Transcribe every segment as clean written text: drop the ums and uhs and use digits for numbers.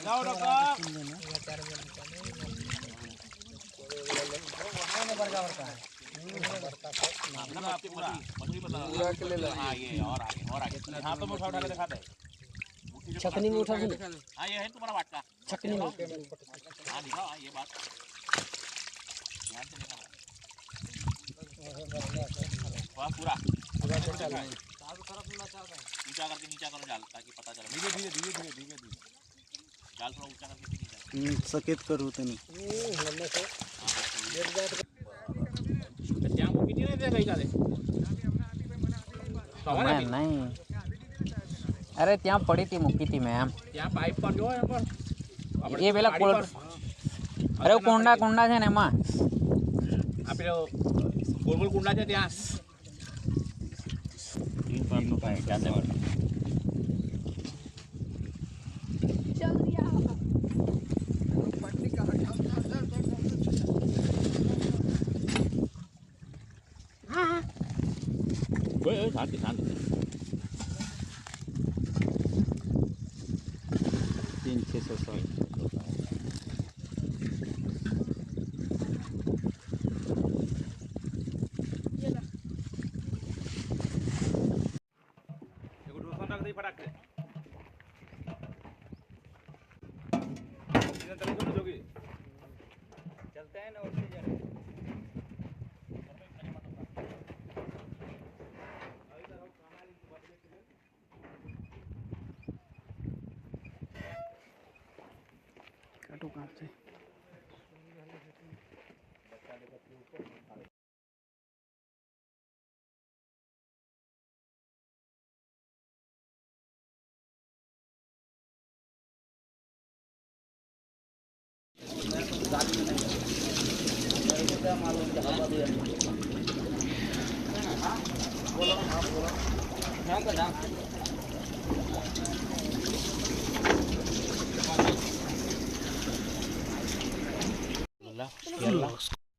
જાઓ ડોક્ટર हाँ तो मुठा उठा के दिखाते छकनी में उठा हाँ ये है तुम्हारा वाटका छकनी में हाँ दिखाओ हाँ ये बात ध्यान से दिखाओ वाह पूरा ऊंचा करके नीचा करो जाल ताकि पता चले धीरे धीरे धीरे धीरे धीरे धीरे जाल थोड़ा ऊंचा करके नीचा सकेत करू तनी ત્યાં મૂકી દીધી ને ગઈકાલે नहीं अरे ત્યાં પડી હતી મૂકી હતી મેં એમ ત્યાં પાઇપ પર જો એમ પર એ પેલા અરે કુંડા કુંડા છે ને એમાં આ પેલો ગોળ ગોળ કુંડા છે ત્યાં પાઇપનું પાઇપ જાતે વાળો शांति शांति 3600 चलते हैं ना ऑक्सीजन કાટો કાપશે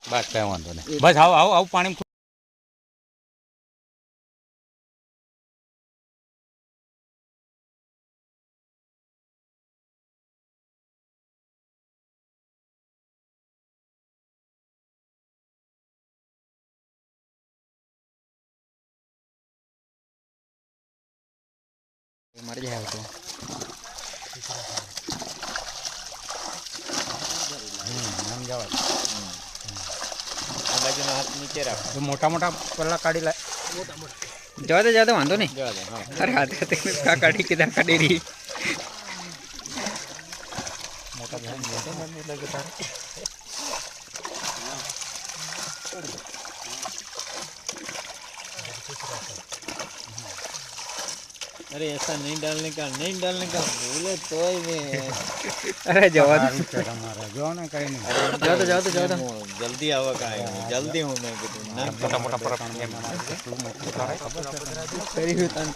बस कहीं वांधो नहीं बस आओ आओ आओ पानी में मर जाए तो हम जाओ આ બાજુનો હાથ નીચે રાખો तो मोटा मोटा पल्ला काढ़ी ला ज्यादा वांधो नहीं જવા દે હા अरे हाथ हाथ का काढ़ी के दा काढ़ी रही मोटा ध्यान दे लगे तार अरे ऐसा नहीं डालने का बोले तो ही मैं अरे जवा दो हमारा जो ना कहीं नहीं जाओ तो जल्दी आवा का जल्दी हूँ मैं कि तुम ना मोटा मोटा पर फेरी हुतान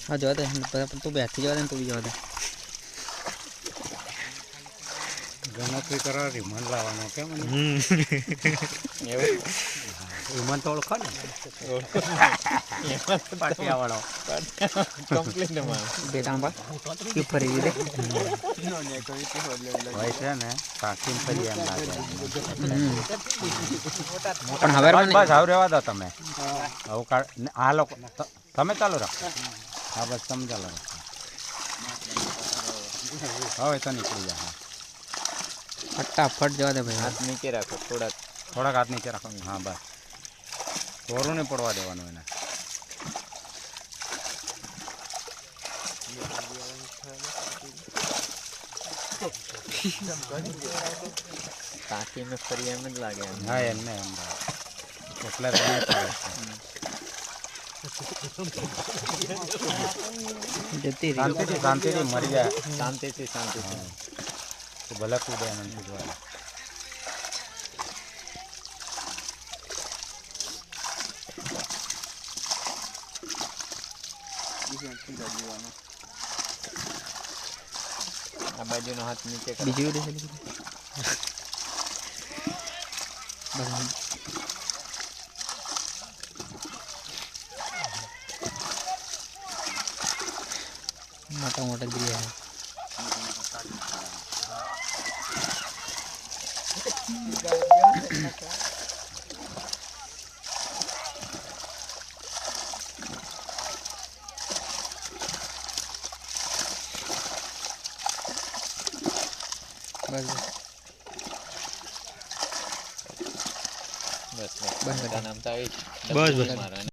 हाँ जवा दे तू बैठी जवा दे तू भी जवा दे ગણતરી કરવા રીમન લાવવાનો કેમ રીમન તો ઓળખો ને પાટિયાવાળો કમ્પ્લીટ માં બેટા બા કે ફરી દે હોય છે ને પાકીને ફરી એમ લાગે પણ હવે બસ આવ રહેવા દો તમે આવું આ લોકો તમે ચાલુ રાખો હા બસ તમે ચાલુ રાખો હવે તો નીકળી જાય फटाफट जवा दे भाई हाथ नीचे रखो થોડાક હાથ નીચે રાખો હા બસ કોરું નહીં પડવા દેવાનું એને टाँकी में फरिया में लगे હા એમને એમ એટલે જ નહીં પડે जती શાંતિથી મરી જાય शांति से તો ભલે કૂદે એમ કૂદવા आ बाजू हाथ नीचे कर बीजी उड़े मोटा मोटा दिया है बस બસ બસ નામ તો આવી બસ, બસ. મારવાના